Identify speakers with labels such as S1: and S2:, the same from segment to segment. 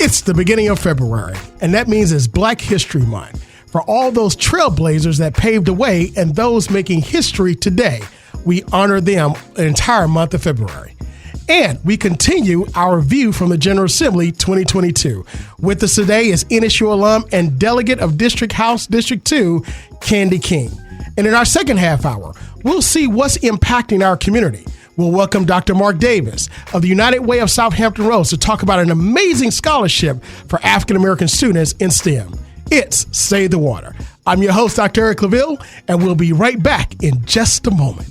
S1: It's the beginning of February, and that means it's Black History Month. For all those trailblazers that paved the way and those making history today, we honor them the entire month of February. And we continue our review from the General Assembly 2022. With us today is NSU alum and delegate of District House District 2, Candi King. And in our second half hour, we'll see what's impacting our community. We'll welcome Dr. Mark Davis of the United Way of Southampton Roads to talk about an amazing scholarship for African-American students in STEM. It's Save the Water. I'm your host, Dr. Eric Claville, and we'll be right back in just a moment.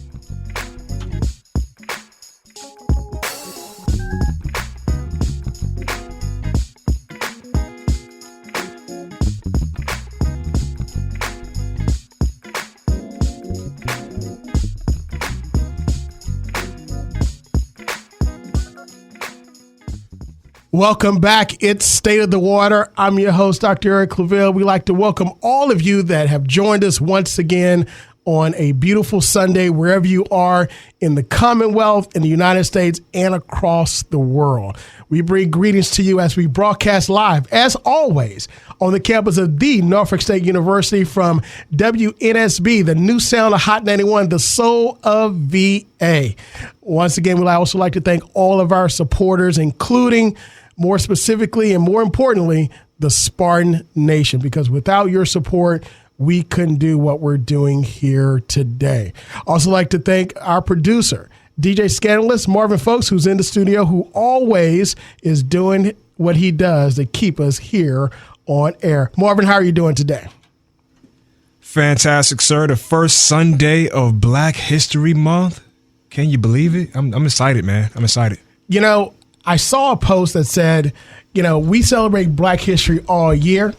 S1: Welcome back. It's State of the Water. I'm your host, Dr. Eric Claville. We'd like to welcome all of you that have joined us once again on a beautiful Sunday, wherever you are in the Commonwealth, in the United States, and across the world. We bring greetings to you as we broadcast live, as always, on the campus of the Norfolk State University from WNSB, the new sound of Hot 91, the soul of VA. Once again, we'd also like to thank all of our supporters, including, more specifically and more importantly, the Spartan Nation, because without your support, we couldn't do what we're doing here today. Also like to thank our producer, DJ Scandalous, Marvin Folks, who's in the studio, who always is doing what he does to keep us here on air. Marvin, how are you doing today?
S2: Fantastic, sir. The first Sunday of Black History Month. Can you believe it? I'm excited, man. I'm excited.
S1: You know, I saw a post that said, we celebrate Black history all year.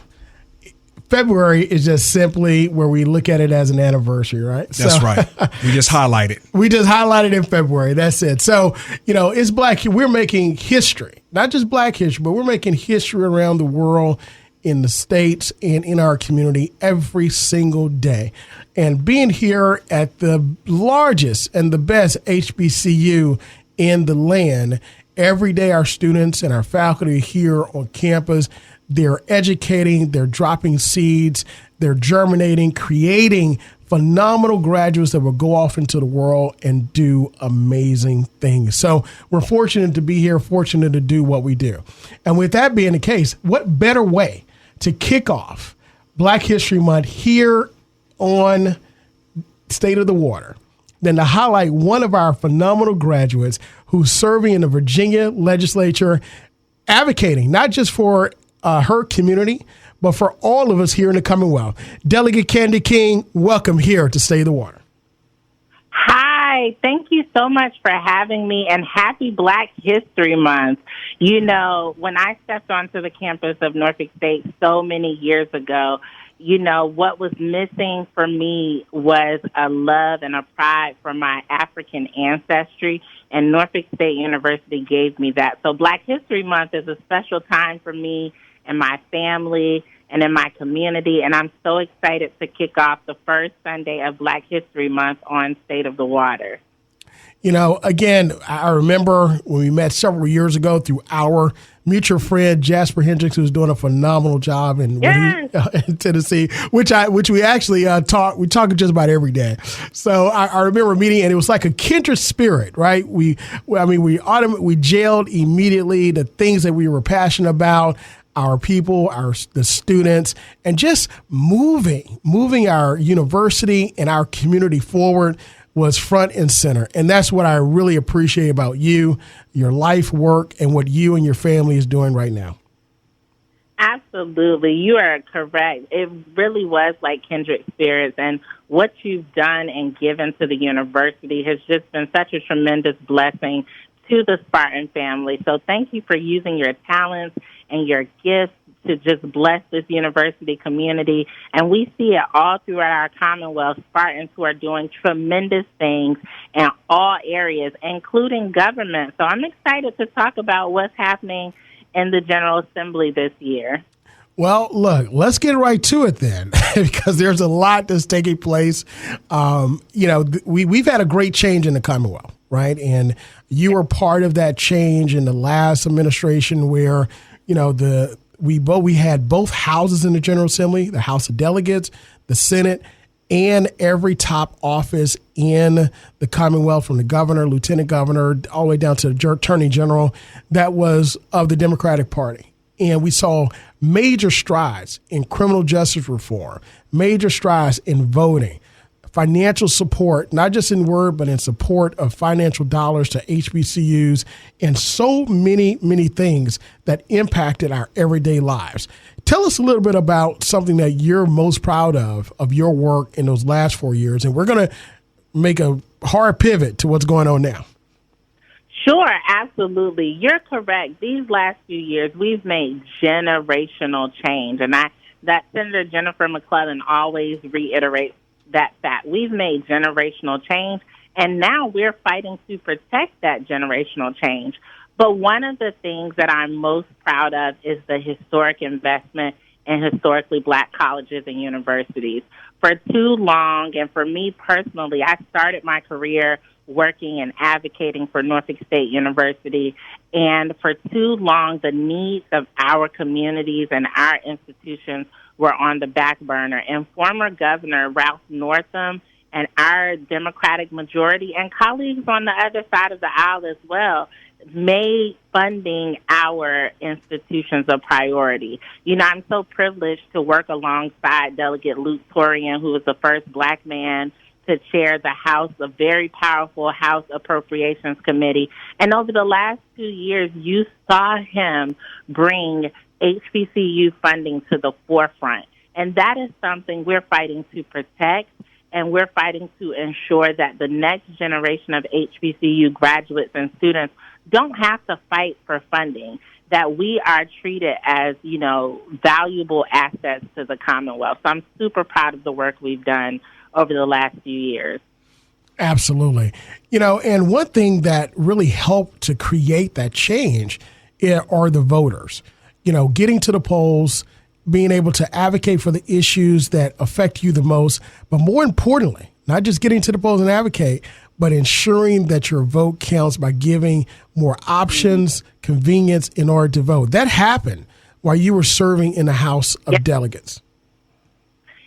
S1: February is just simply where we look at it as an anniversary, right?
S2: That's right. We just highlight it.
S1: We just highlight it in February. That's it. So, it's Black. We're making history, not just Black history, but we're making history around the world, in the States, and in our community every single day. And being here at the largest and the best HBCU in the land, every day our students and our faculty here on campus, they're educating, they're dropping seeds, they're germinating, creating phenomenal graduates that will go off into the world and do amazing things. So we're fortunate to be here, fortunate to do what we do. And with that being the case, what better way to kick off Black History Month here on State of the Water than to highlight one of our phenomenal graduates who's serving in the Virginia legislature, advocating not just for her community, but for all of us here in the Commonwealth. Delegate Candi King, welcome here to State of the Water.
S3: Hi, thank you so much for having me, and happy Black History Month. When I stepped onto the campus of Norfolk State so many years ago, what was missing for me was a love and a pride for my African ancestry, and Norfolk State University gave me that. So Black History Month is a special time for me and my family and in my community, and I'm so excited to kick off the first Sunday of Black History Month on State of the Water.
S1: Again, I remember when we met several years ago through our mutual friend Jasper Hendricks, who's doing a phenomenal job in Tennessee, which we actually we talk just about every day. So I remember meeting, and it was like a kindred spirit, right? We gelled immediately, the things that we were passionate about, our people, the students, and just moving our university and our community forward was front and center. And that's what I really appreciate about you, your life work, and what you and your family is doing right now.
S3: Absolutely. You are correct. It really was like kindred spirits, and what you've done and given to the university has just been such a tremendous blessing to the Spartan family. So thank you for using your talents and your gifts to just bless this university community. And we see it all throughout our Commonwealth, Spartans who are doing tremendous things in all areas, including government. So I'm excited to talk about what's happening in the General Assembly this year.
S1: Well, look, let's get right to it then, because there's a lot that's taking place. We've had a great change in the Commonwealth, right? And you were part of that change in the last administration where we had both houses in the General Assembly, the House of Delegates, the Senate, and every top office in the Commonwealth, from the governor, lieutenant governor, all the way down to the attorney general, that was of the Democratic Party. And we saw major strides in criminal justice reform, major strides in voting, financial support, not just in word, but in support of financial dollars to HBCUs, and so many, many things that impacted our everyday lives. Tell us a little bit about something that you're most proud of your work in those last 4 years. And we're going to make a hard pivot to what's going on now.
S3: Sure, absolutely. You're correct. These last few years, we've made generational change. And that Senator Jennifer McClellan always reiterates that fact. We've made generational change, and now we're fighting to protect that generational change. But one of the things that I'm most proud of is the historic investment in historically Black colleges and universities. For too long, and for me personally, I started my career working and advocating for Norfolk State University, and for too long, the needs of our communities and our institutions were on the back burner. And former Governor Ralph Northam and our Democratic majority and colleagues on the other side of the aisle as well made funding our institutions a priority. I'm so privileged to work alongside Delegate Luke Torian, who was the first Black man to chair the House, a very powerful House Appropriations Committee. And over the last 2 years, you saw him bring HBCU funding to the forefront. And that is something we're fighting to protect, and we're fighting to ensure that the next generation of HBCU graduates and students don't have to fight for funding, that we are treated as, valuable assets to the Commonwealth. So I'm super proud of the work we've done over the last few years.
S1: Absolutely. And one thing that really helped to create that change are the voters. Getting to the polls, being able to advocate for the issues that affect you the most, but more importantly, not just getting to the polls and advocate, but ensuring that your vote counts by giving more options, convenience in order to vote. That happened while you were serving in the House of Delegates.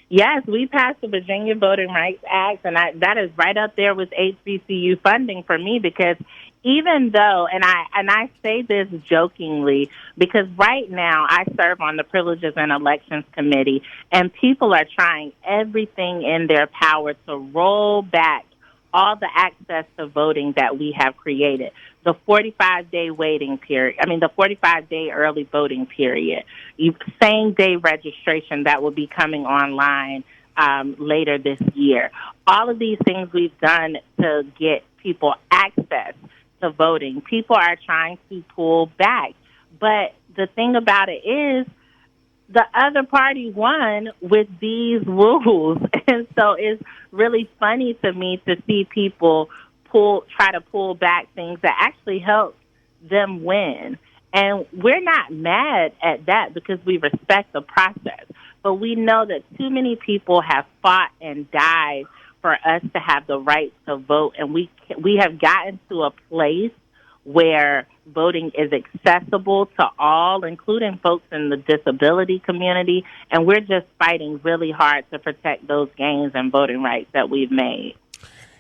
S3: Yes, we passed the Virginia Voting Rights Act, and that is right up there with HBCU funding for me, because even though, and I say this jokingly, because right now I serve on the Privileges and Elections Committee, and people are trying everything in their power to roll back all the access to voting that we have created. The 45-day waiting period, the 45-day early voting period, same-day registration that will be coming online later this year. All of these things we've done to get people access to voting. People are trying to pull back. But the thing about it is, the other party won with these rules. And so it's really funny to me to see people try to pull back things that actually help them win. And we're not mad at that because we respect the process. But we know that too many people have fought and died for us to have the right to vote. And we have gotten to a place where voting is accessible to all, including folks in the disability community, and we're just fighting really hard to protect those gains and voting rights that we've made.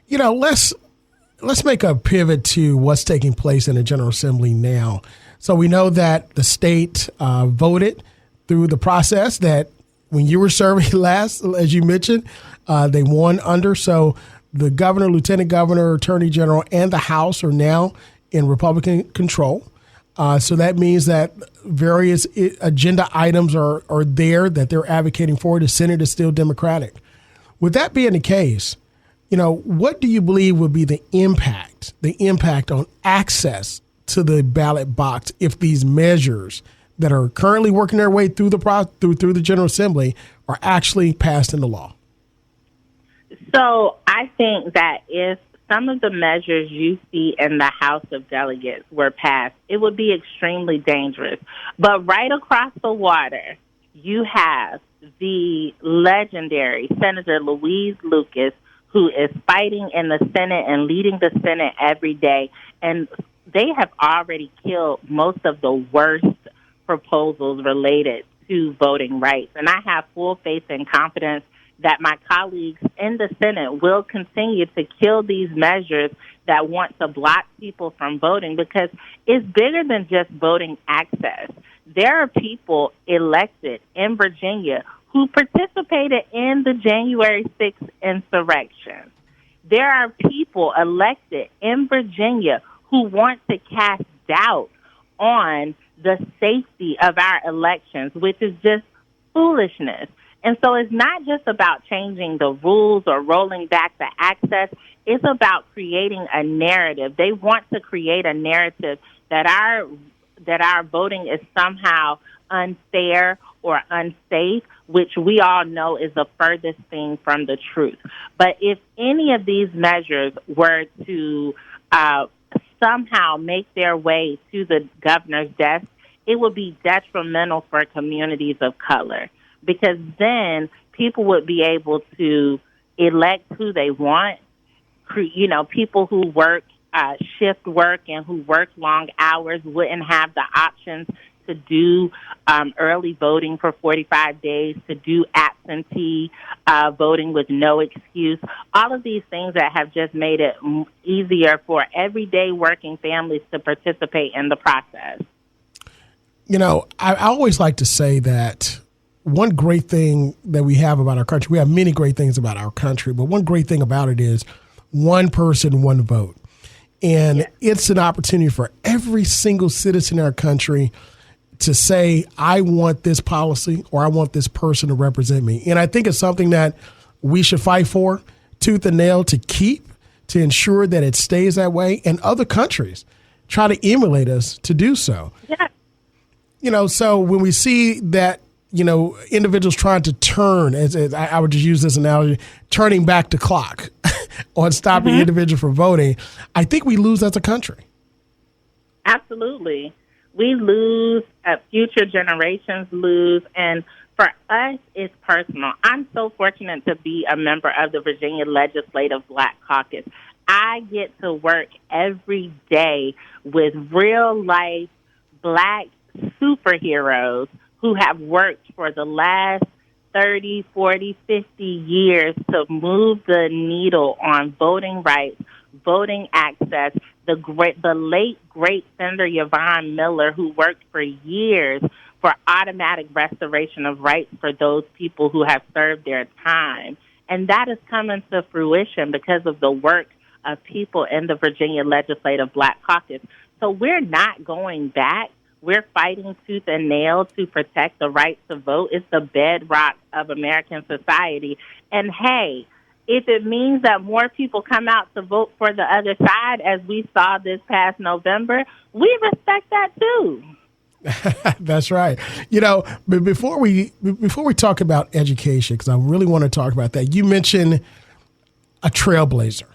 S1: Let's make a pivot to what's taking place in the General Assembly now. So we know that the state voted through the process that when you were serving last, as you mentioned, they won under. So the governor, lieutenant governor, attorney general, and the House are now in Republican control. So that means that various agenda items are there that they're advocating for. The Senate is still Democratic. With that being the case, what do you believe would be the impact on access to the ballot box if these measures that are currently working their way through the General Assembly are actually passed into law?
S3: So I think that if some of the measures you see in the House of Delegates were passed, it would be extremely dangerous. But right across the water, you have the legendary Senator Louise Lucas, who is fighting in the Senate and leading the Senate every day. And they have already killed most of the worst proposals related to voting rights. And I have full faith and confidence that my colleagues in the Senate will continue to kill these measures that want to block people from voting, because it's bigger than just voting access. There are people elected in Virginia who participated in the January 6th insurrection. There are people elected in Virginia who want to cast doubt on the safety of our elections, which is just foolishness. And so it's not just about changing the rules or rolling back the access. It's about creating a narrative. They want to create a narrative that our voting is somehow unfair or unsafe, which we all know is the furthest thing from the truth. But if any of these measures were to somehow make their way to the governor's desk, it would be detrimental for communities of color, because then people would be able to elect who they want. You know, people who work shift work and who work long hours wouldn't have the options to do early voting for 45 days, to do absentee voting with no excuse. All of these things that have just made it easier for everyday working families to participate in the process.
S1: You know, I always like to say that one great thing that we have about our country, we have many great things about our country, but one great thing about it is one person, one vote. And it's an opportunity for every single citizen in our country to say, I want this policy or I want this person to represent me. And I think it's something that we should fight for tooth and nail to keep, to ensure that it stays that way. And other countries try to emulate us to do so.
S3: Yeah.
S1: You know, so when we see that, you know, individuals trying to turn, as I would just use this analogy, turning back the clock on stopping individuals from voting, I think we lose as a country.
S3: Absolutely. We lose, future generations lose, and for us, it's personal. I'm so fortunate to be a member of the Virginia Legislative Black Caucus. I get to work every day with real-life Black superheroes who have worked for the last 30, 40, 50 years to move the needle on voting rights, voting access. The late, great Senator Yvonne Miller, who worked for years for automatic restoration of rights for those people who have served their time. And that is coming to fruition because of the work of people in the Virginia Legislative Black Caucus. So we're not going back. We're fighting tooth and nail to protect the right to vote. It's the bedrock of American society. And, hey, if it means that more people come out to vote for the other side, as we saw this past November, we respect that too.
S1: That's right. You know, but before we talk about education, because I really want to talk about that, you mentioned a trailblazer.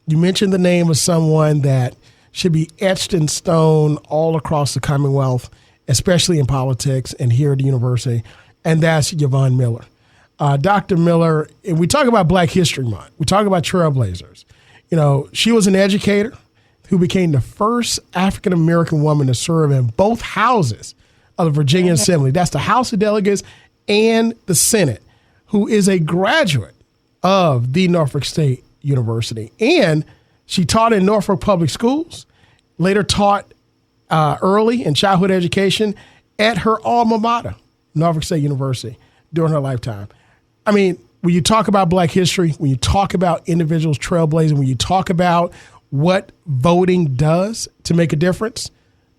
S1: You mentioned the name of someone that should be etched in stone all across the Commonwealth, especially in politics and here at the university, and that's Yvonne Miller. Dr. Miller, and we talk about Black History Month. We talk about trailblazers. You know, she was an educator who became the first African-American woman to serve in both houses of the Virginia Assembly. That's the House of Delegates and the Senate, who is a graduate of the Norfolk State University. And she taught in Norfolk Public Schools, later taught early and childhood education at her alma mater, Norfolk State University, during her lifetime. I mean, when you talk about Black history, when you talk about individuals trailblazing, when you talk about what voting does to make a difference,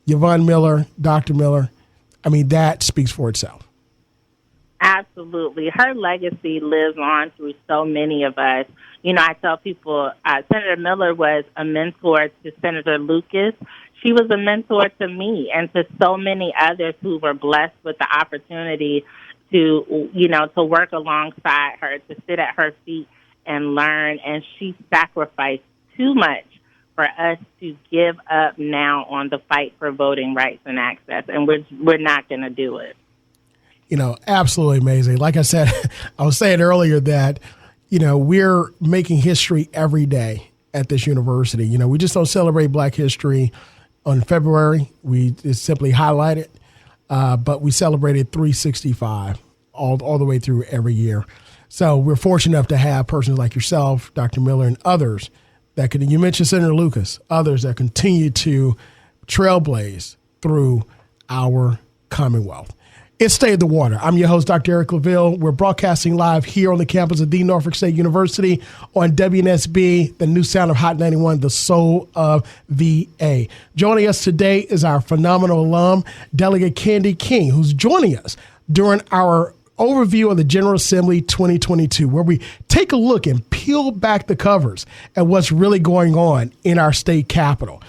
S1: Yvonne Miller, Dr. Miller, I mean, that speaks for itself.
S3: Absolutely. Her legacy lives on through so many of us. You know, I tell people Senator Miller was a mentor to Senator Lucas. She was a mentor to me and to so many others who were blessed with the opportunity to, you know, to work alongside her, to sit at her feet and learn. And she sacrificed too much for us to give up now on the fight for voting rights and access. And we're not going to do it.
S1: You know, absolutely amazing. Like I said, I was saying earlier that, you know, we're making history every day at this university. You know, we just don't celebrate Black history on February. We just simply highlight it. but we celebrated 365 all the way through every year. So we're fortunate enough to have persons like yourself, Dr. Miller, and others that could, you mentioned Senator Lucas, others that continue to trailblaze through our Commonwealth. It's Stay in the Water. I'm your host, Dr. Eric Claville. We're broadcasting live here on the campus of the Norfolk State University on WNSB, the new sound of Hot 91, the soul of VA. Joining us today is our phenomenal alum, Delegate Candi King, who's joining us during our overview of the General Assembly 2022, where we take a look and peel back the covers at what's really going on in our state capitol.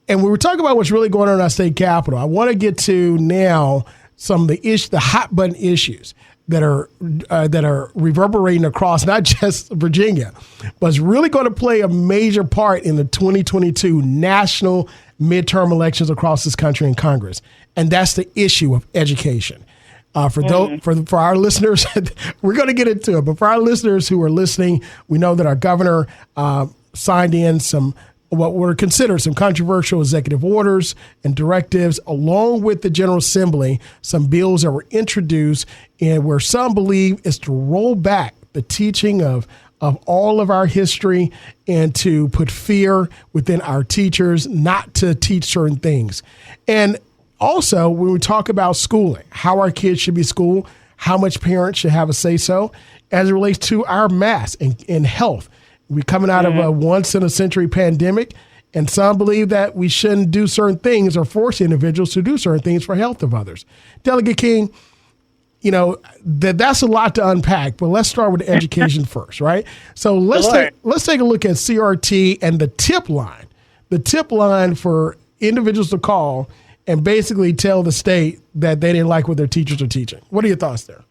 S1: And when we're talking about what's really going on in our state capitol, I want to get to now some of the hot button issues that are reverberating across not just Virginia, but it's really going to play a major part in the 2022 national midterm elections across this country in Congress, and that's the issue of education. For our listeners, we're going to get into it, but for our listeners who are listening, we know that our governor signed in some what were considered some controversial executive orders and directives, along with the General Assembly, some bills that were introduced and where some believe is to roll back the teaching of all of our history and to put fear within our teachers not to teach certain things. And also, when we talk about schooling, how our kids should be schooled, how much parents should have a say-so as it relates to our mass and health. We're coming out of a once-in-a-century pandemic, and some believe that we shouldn't do certain things or force individuals to do certain things for health of others. Delegate King, that's a lot to unpack, but let's start with education first, right? So let's take a look at CRT and the tip line for individuals to call and basically tell the state that they didn't like what their teachers are teaching. What are your thoughts there?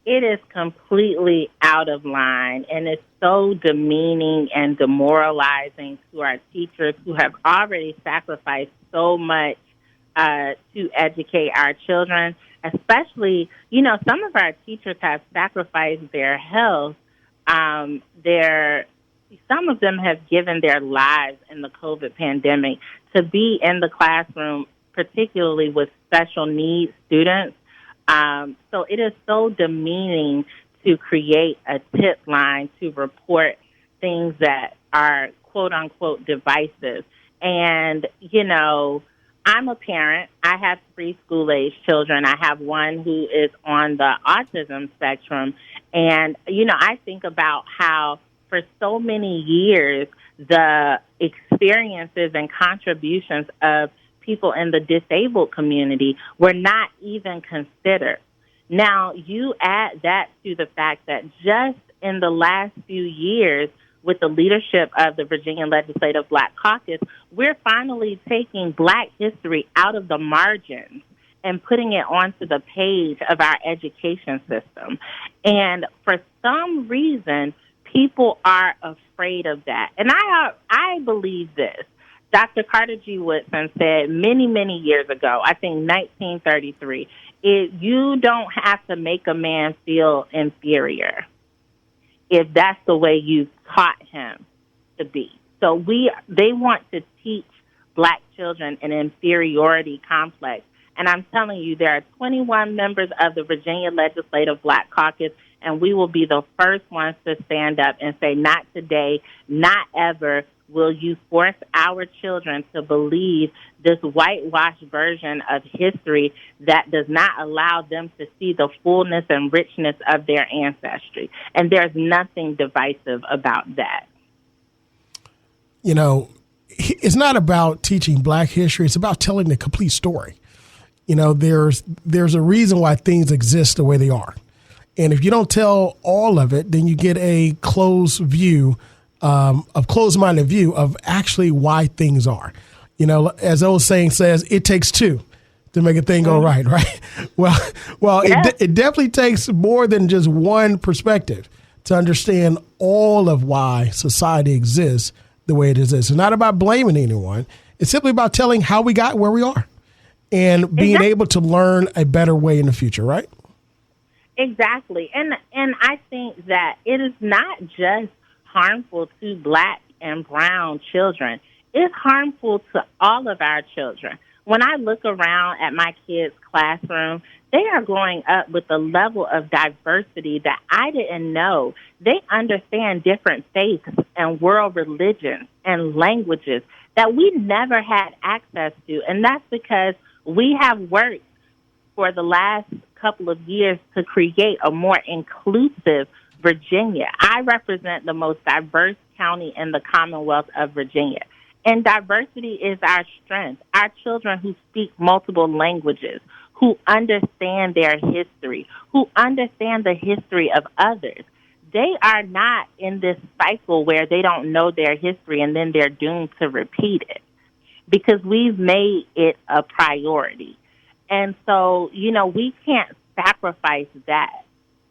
S3: It is completely out of line, and it's so demeaning and demoralizing to our teachers who have already sacrificed so much to educate our children, especially, some of our teachers have sacrificed their health. Some of them have given their lives in the COVID pandemic to be in the classroom, particularly with special needs students. So it is so demeaning to create a tip line to report things that are quote-unquote divisive. And, I'm a parent. I have 3 school-age children. I have one who is on the autism spectrum. And, I think about how for so many years the experiences and contributions of people in the disabled community were not even considered. Now, you add that to the fact that just in the last few years, with the leadership of the Virginia Legislative Black Caucus, we're finally taking Black history out of the margins and putting it onto the page of our education system. And for some reason, people are afraid of that. And I believe this. Dr. Carter G. Woodson said many, many years ago, I think 1933, you don't have to make a man feel inferior if that's the way you taught him to be. So they want to teach Black children an inferiority complex. And I'm telling you, there are 21 members of the Virginia Legislative Black Caucus, and we will be the first ones to stand up and say, not today, not ever will you force our children to believe this whitewashed version of history that does not allow them to see the fullness and richness of their ancestry. And there's nothing divisive about that.
S1: It's not about teaching Black history. It's about telling the complete story. There's a reason why things exist the way they are. And if you don't tell all of it, then you get a closed-minded view of actually why things are. As the old saying says, it takes 2 to make a thing go right? Well, yeah. It definitely takes more than just one perspective to understand all of why society exists the way it exists. It's not about blaming anyone. It's simply about telling how we got where we are and being able to learn a better way in the future, right?
S3: Exactly. And I think that it is not just harmful to Black and brown children. It's harmful to all of our children. when I look around at my kids' classroom, they are growing up with a level of diversity that I didn't know. They understand different faiths and world religions and languages that we never had access to. And that's because we have worked for the last couple of years to create a more inclusive Virginia. I represent the most diverse county in the Commonwealth of Virginia. And diversity is our strength. Our children who speak multiple languages, who understand their history, who understand the history of others, they are not in this cycle where they don't know their history and then they're doomed to repeat it, because we've made it a priority. And so, we can't sacrifice that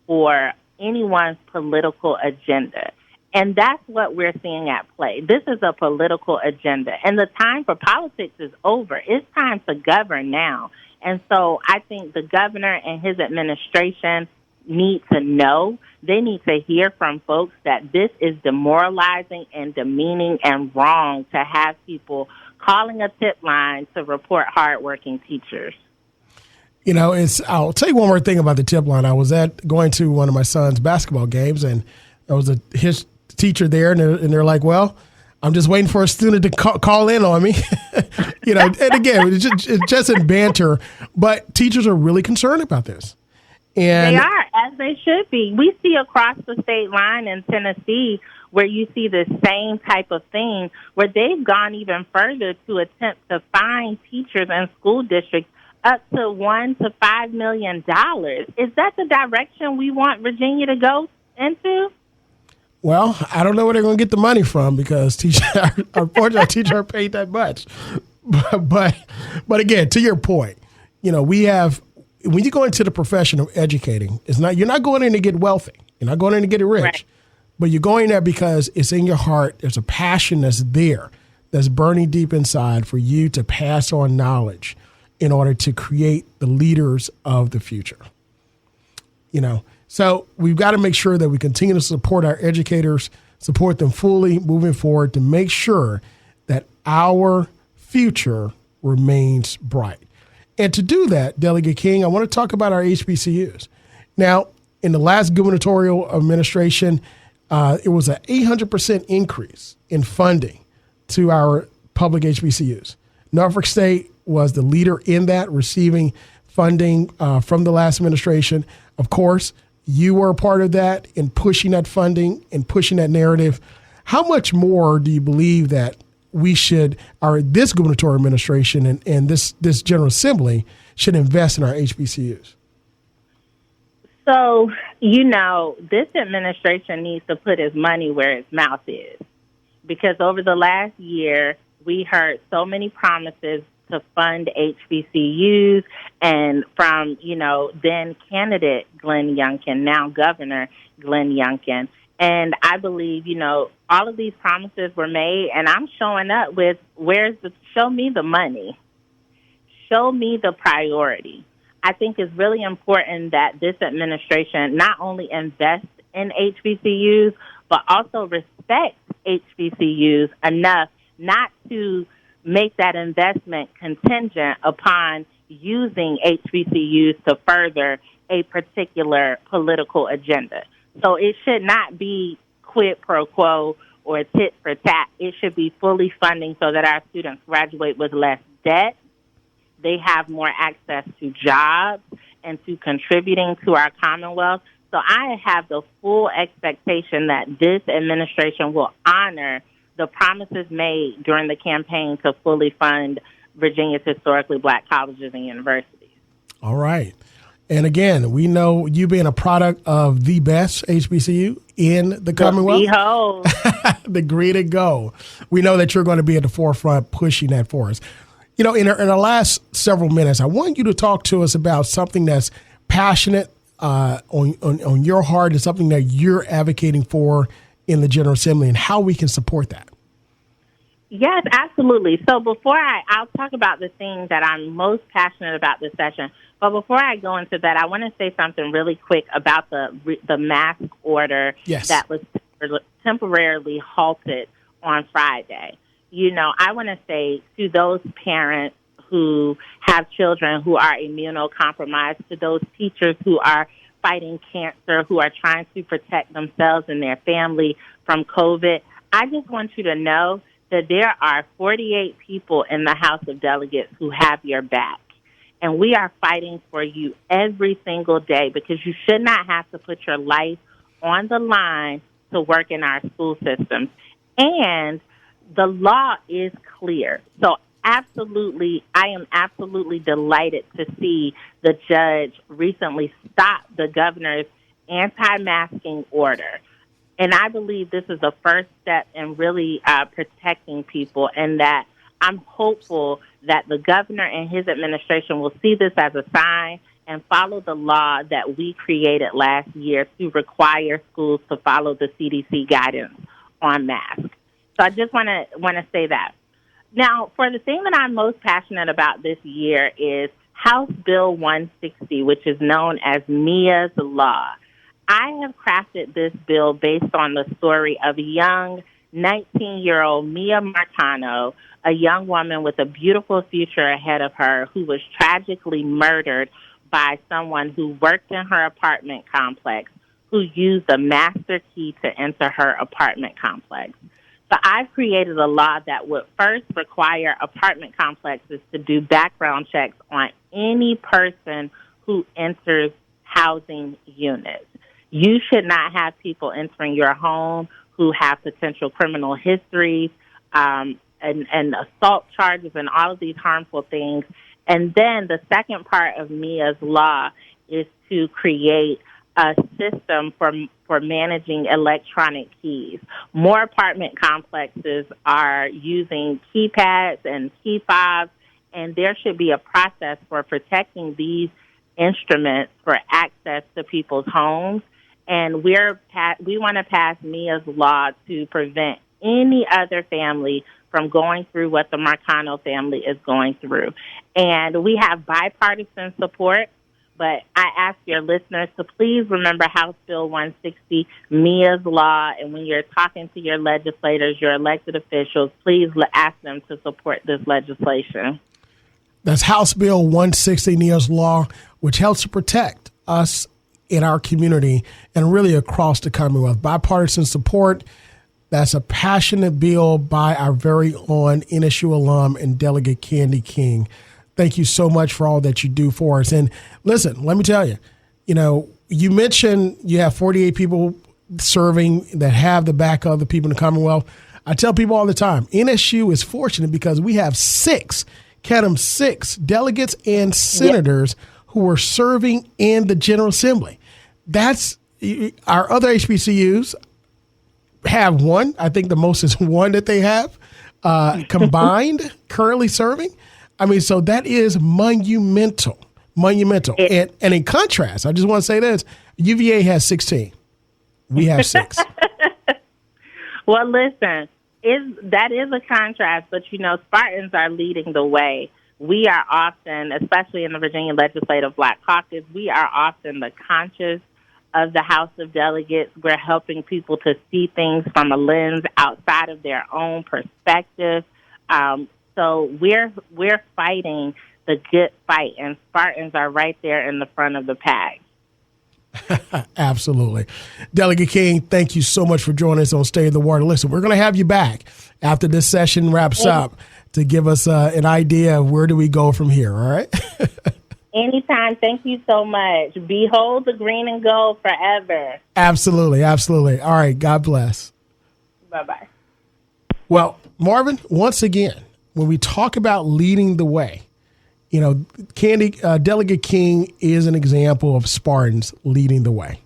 S3: for anyone's political agenda. And that's what we're seeing at play. This is a political agenda. And the time for politics is over. It's time to govern now. And so I think the governor and his administration need to know. They need to hear from folks that this is demoralizing and demeaning and wrong to have people calling a tip line to report hardworking teachers.
S1: I'll tell you one more thing about the tip line. I was going to one of my son's basketball games, and there was his teacher there, and they're like, well, I'm just waiting for a student to call in on me. And again, it's just in banter, but teachers are really concerned about this. And
S3: they are, as they should be. We see across the state line in Tennessee where you see the same type of thing, where they've gone even further to attempt to fine teachers and school districts up to $1 to $5 million. Is that the direction we want Virginia to go into?
S1: Well, I don't know where they're going to get the money from, because unfortunately, our teachers aren't paid that much. But again, to your point, we have, when you go into the profession of educating, you're not going in to get wealthy. You're not going in to get rich. Right. But you're going there because it's in your heart. There's a passion that's there, that's burning deep inside for you to pass on knowledge in order to create the leaders of the future. So we've got to make sure that we continue to support our educators, support them fully moving forward to make sure that our future remains bright. And to do that, Delegate King, I want to talk about our HBCUs. Now, in the last gubernatorial administration, it was an 800% increase in funding to our public HBCUs. Norfolk State was the leader in that, receiving funding from the last administration. Of course, you were a part of that in pushing that funding and pushing that narrative. How much more do you believe that we should, this gubernatorial administration and this General Assembly should invest in our HBCUs?
S3: So, this administration needs to put its money where its mouth is, because over the last year, we heard so many promises to fund HBCUs, and from, then candidate Glenn Youngkin, now Governor Glenn Youngkin. And I believe, all of these promises were made, and I'm showing up with, show me the money. Show me the priority. I think it's really important that this administration not only invest in HBCUs, but also respect HBCUs enough not to make that investment contingent upon using HBCUs to further a particular political agenda. So it should not be quid pro quo or tit for tat. It should be fully funding so that our students graduate with less debt. They have more access to jobs and to contributing to our Commonwealth. So I have the full expectation that this administration will honor the promises made during the campaign to fully fund Virginia's historically black colleges and universities.
S1: All right. And again, we know you being a product of the best HBCU in the Commonwealth. The Green and Gold. We know that you're going to be at the forefront pushing that for us. In our last several minutes, I want you to talk to us about something that's passionate on your heart and something that you're advocating for in the General Assembly and how we can support that.
S3: Yes, absolutely. So I'll talk about the things that I'm most passionate about this session. But before I go into that, I want to say something really quick about the mask order that was temporarily halted on Friday. I want to say to those parents who have children who are immunocompromised, to those teachers who are fighting cancer, who are trying to protect themselves and their family from COVID. I just want you to know that there are 48 people in the House of Delegates who have your back. And we are fighting for you every single day, because you should not have to put your life on the line to work in our school systems. And the law is clear. So absolutely, I am absolutely delighted to see the judge recently stop the governor's anti-masking order. And I believe this is the first step in really protecting people, and that I'm hopeful that the governor and his administration will see this as a sign and follow the law that we created last year to require schools to follow the CDC guidance on masks. So I just want to say that. Now, for the thing that I'm most passionate about this year is House Bill 160, which is known as Mia's Law. I have crafted this bill based on the story of a young 19-year-old Mia Marcano, a young woman with a beautiful future ahead of her, who was tragically murdered by someone who worked in her apartment complex, who used a master key to enter her apartment complex. So I've created a law that would first require apartment complexes to do background checks on any person who enters housing units. You should not have people entering your home who have potential criminal histories and assault charges and all of these harmful things. And then the second part of Mia's Law is to create a system for managing electronic keys. More apartment complexes are using keypads and key fobs, and there should be a process for protecting these instruments for access to people's homes. And we want to pass Mia's Law to prevent any other family from going through what the Marcano family is going through. And we have bipartisan support, but I ask your listeners to please remember House Bill 160, Mia's Law, and when you're talking to your legislators, your elected officials, please ask them to support this legislation.
S1: That's House Bill 160, Mia's Law, which helps to protect us in our community and really across the Commonwealth. Bipartisan support. That's a passionate bill by our very own NSU alum and Delegate Candi King. Thank you so much for all that you do for us. And listen, let me tell you, you mentioned you have 48 people serving that have the back of the people in the Commonwealth. I tell people all the time, NSU is fortunate because we have six delegates and senators who are serving in the General Assembly. That's our other HBCUs have one. I think the most is one that they have combined currently serving. I mean, so that is monumental. And in contrast, I just want to say this, UVA has 16. We have 6.
S3: Well, listen, that is a contrast, but, Spartans are leading the way. We are often, especially in the Virginia Legislative Black Caucus, we are often the conscience of the House of Delegates. We're helping people to see things from a lens outside of their own perspective. So we're fighting the good fight, and Spartans are right there in the front of the pack.
S1: Absolutely. Delegate King, thank you so much for joining us on Stay in the Water. Listen, we're going to have you back after this session wraps up to give us an idea of where do we go from here, all right?
S3: Anytime. Thank you so much. Behold the green and gold forever.
S1: Absolutely. All right. God bless.
S3: Bye-bye.
S1: Well, Marvin, once again, when we talk about leading the way, Delegate King is an example of Spartans leading the way.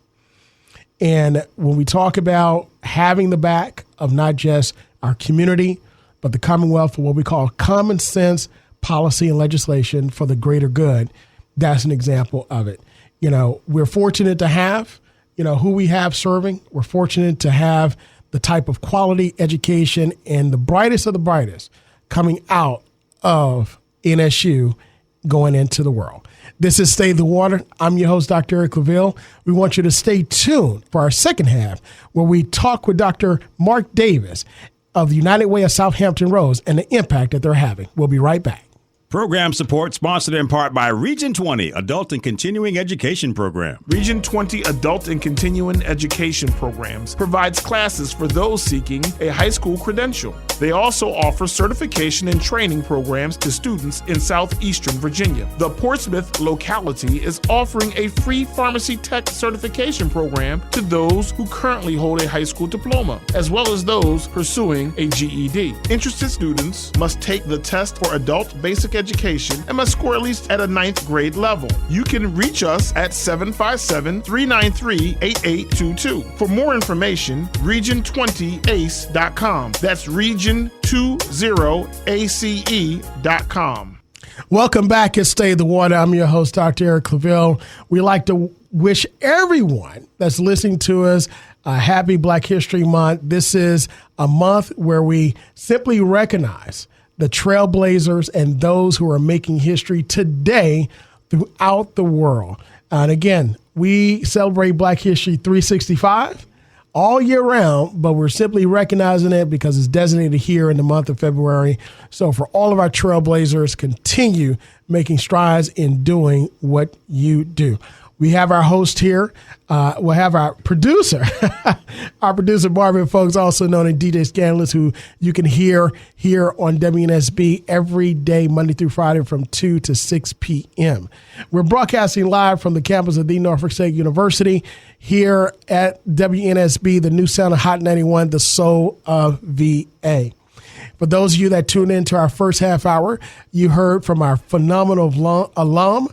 S1: And when we talk about having the back of not just our community, but the Commonwealth for what we call common sense policy and legislation for the greater good, that's an example of it. We're fortunate to have, who we have serving. We're fortunate to have the type of quality education and the brightest of the brightest coming out of NSU going into the world. This is Stay the Water. I'm your host, Dr. Eric Claville. We want you to stay tuned for our second half where we talk with Dr. Mark Davis of the United Way of South Hampton Roads and the impact that they're having. We'll be right back.
S4: Program support sponsored in part by Region 20 Adult and Continuing Education Program.
S5: Region 20 Adult and Continuing Education Programs provides classes for those seeking a high school credential. They also offer certification and training programs to students in southeastern Virginia. The Portsmouth locality is offering a free pharmacy tech certification program to those who currently hold a high school diploma, as well as those pursuing a GED. Interested students must take the test for adult basic education and must score at least at a 9th grade level. You can reach us at 757-393-8822. For more information, region20ace.com. That's region20ace.com.
S1: Welcome back at Stay the Water. I'm your host, Dr. Eric Claville. We like to wish everyone that's listening to us a happy Black History Month. This is a month where we simply recognize the trailblazers and those who are making history today throughout the world. And again, we celebrate Black History 365 all year round, but we're simply recognizing it because it's designated here in the month of February. So for all of our trailblazers, continue making strides in doing what you do. We have our host here. We'll have our producer, Marvin Folks, also known as DJ Scandalous, who you can hear here on WNSB every day, Monday through Friday from 2 to 6 p.m. We're broadcasting live from the campus of the Norfolk State University here at WNSB, the new sound of Hot 91, the soul of VA. For those of you that tuned into our first half hour, you heard from our phenomenal alum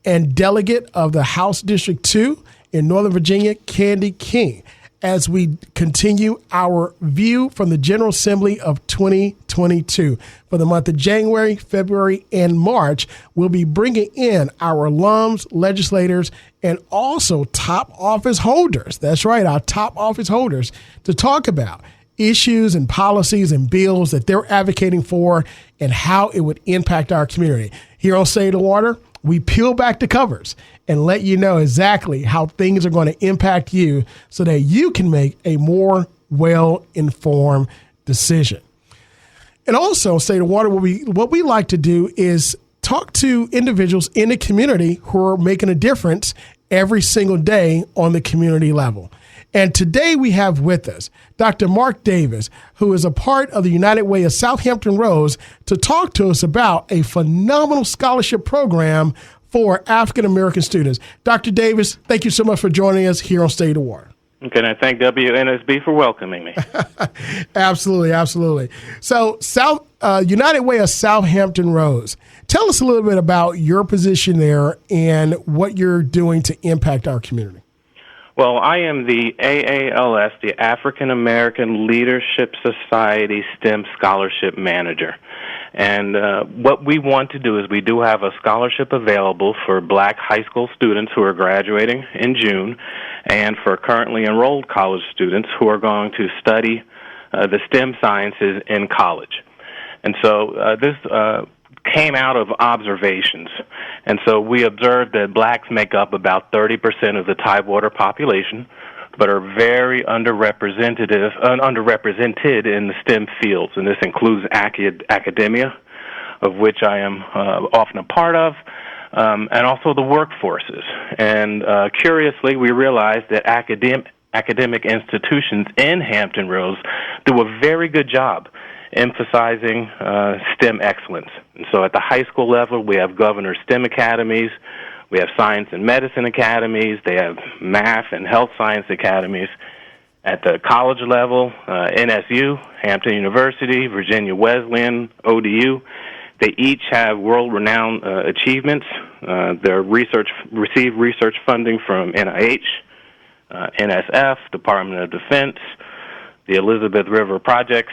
S1: and delegate of the House District 2 in Northern Virginia, Candi King, as we continue our view from the General Assembly of 2022. For the month of January, February, and March, we'll be bringing in our alums, legislators, and also top office holders. That's right, our top office holders to talk about issues and policies and bills that they're advocating for and how it would impact our community. Here on Stay the Water, we peel back the covers and let you know exactly how things are going to impact you so that you can make a more well-informed decision. And also, Stay the Water, what we like to do is talk to individuals in the community who are making a difference every single day on the community level. And today we have with us Dr. Mark Davis, who is a part of the United Way of Southampton Roads, to talk to us about a phenomenal scholarship program for African-American students. Dr. Davis, thank you so much for joining us here on Stay the Water.
S6: Okay, and I thank WNSB for welcoming me.
S1: Absolutely, absolutely. So United Way of Southampton Roads, tell us a little bit about your position there and what you're doing to impact our community.
S6: Well, I am the AALS, the African American Leadership Society STEM Scholarship Manager. And what we want to do is we do have a scholarship available for black high school students who are graduating in June and for currently enrolled college students who are going to study the STEM sciences in college. And so this came out of observations. And so we observed that blacks make up about 30% of the Tidewater population, but are very underrepresented in the STEM fields. And this includes academia, of which I am often a part of, and also the workforces. And curiously, we realized that academic institutions in Hampton Roads do a very good job emphasizing STEM excellence. And so at the high school level, we have Governor's STEM academies, we have science and medicine academies, they have math and health science academies. At the college level, NSU, Hampton University, Virginia Wesleyan, ODU, they each have world-renowned achievements. Their research receive research funding from NIH, NSF, Department of Defense, the Elizabeth River Projects.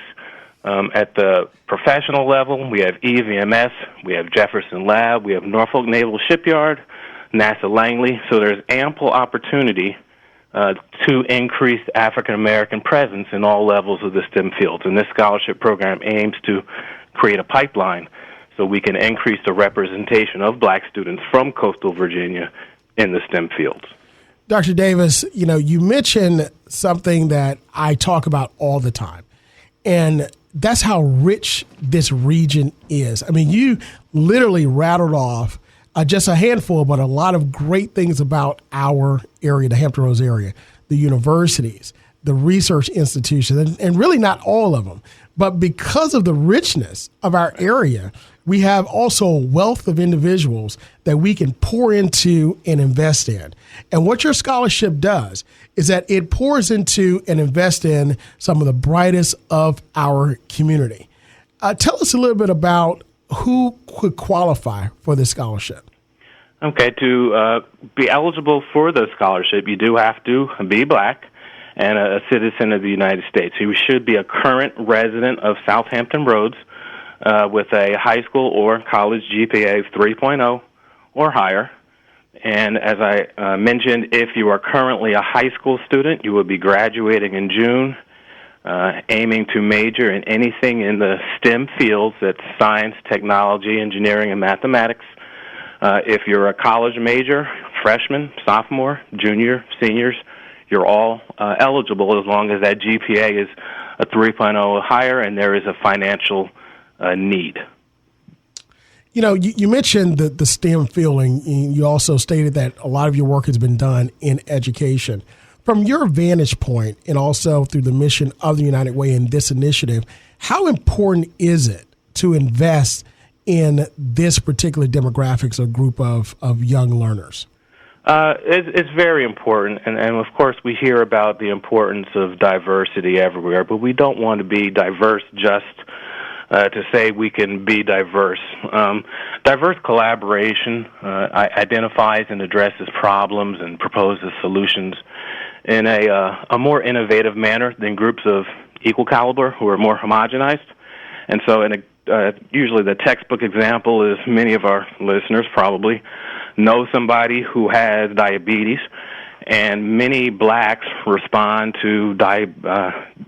S6: At the professional level, we have EVMS, we have Jefferson Lab, we have Norfolk Naval Shipyard, NASA Langley. So there's ample opportunity to increase African-American presence in all levels of the STEM fields. And this scholarship program aims to create a pipeline so we can increase the representation of black students from coastal Virginia in the STEM fields.
S1: Dr. Davis, you mentioned something that I talk about all the time. And that's how rich this region is. I mean, you literally rattled off just a handful, but a lot of great things about our area, the Hampton Roads area, the universities, the research institutions, and really not all of them. But because of the richness of our area, we have also a wealth of individuals that we can pour into and invest in. And what your scholarship does is that it pours into and invests in some of the brightest of our community. Tell us a little bit about who could qualify for this scholarship.
S6: Okay, to be eligible for the scholarship, you do have to be black and a citizen of the United States. You should be a current resident of Southampton Roads with a high school or college GPA of 3.0 or higher. And as I mentioned, if you are currently a high school student, you will be graduating in June, aiming to major in anything in the STEM fields, that's science, technology, engineering, and mathematics. If you're a college major, freshman, sophomore, junior, seniors, you're all eligible as long as that GPA is a 3.0 or higher and there is a financial need.
S1: You know, you mentioned the STEM field, and you also stated that a lot of your work has been done in education. From your vantage point, and also through the mission of the United Way in this initiative, how important is it to invest in this particular demographics or group of young learners?
S6: It's very important, and of course we hear about the importance of diversity everywhere, but we don't want to be diverse just to say we can be diverse. Diverse collaboration identifies and addresses problems and proposes solutions in a more innovative manner than groups of equal caliber who are more homogenized. And so usually the textbook example is many of our listeners probably know somebody who has diabetes, and many blacks respond to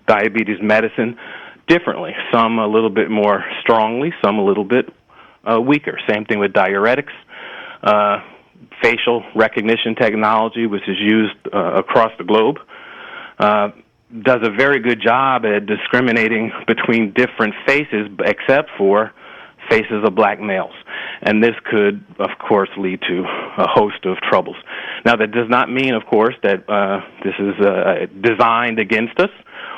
S6: diabetes medicine differently. Some a little bit more strongly, some a little bit weaker. Same thing with diuretics. Facial recognition technology, which is used across the globe, does a very good job at discriminating between different faces, except for faces of black males. And this could, of course, lead to a host of troubles. Now, that does not mean, of course, that this is designed against us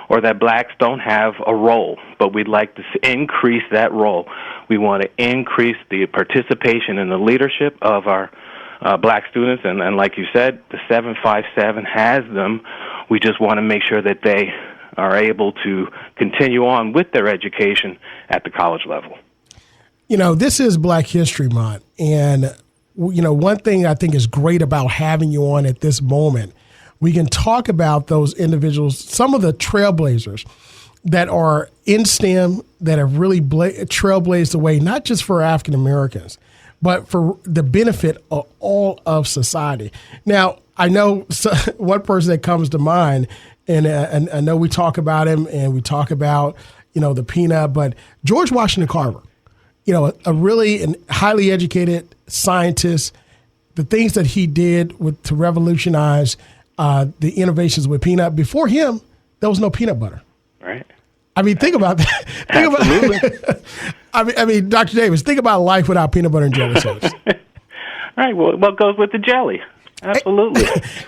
S6: or that blacks don't have a role, but we'd like to increase that role. We want to increase the participation in the leadership of our black students, and like you said, the 757 has them. We just want to make sure that they are able to continue on with their education at the college level.
S1: You know, this is Black History Month, and, you know, one thing I think is great about having you on at this moment, we can talk about those individuals, some of the trailblazers that are in STEM that have really trailblazed the way, not just for African Americans, but for the benefit of all of society. Now, I know one person that comes to mind, and I know we talk about him and we talk about, you know, the peanut, but George Washington Carver, you know, a really highly educated scientist, the things that he did to revolutionize the innovations with peanut. Before him, there was no peanut butter.
S6: Right.
S1: I mean, think about that.
S6: Absolutely.
S1: I mean, Dr. Davis, think about life without peanut butter and jelly sandwiches.
S6: Right. Well, what goes with the jelly? Absolutely.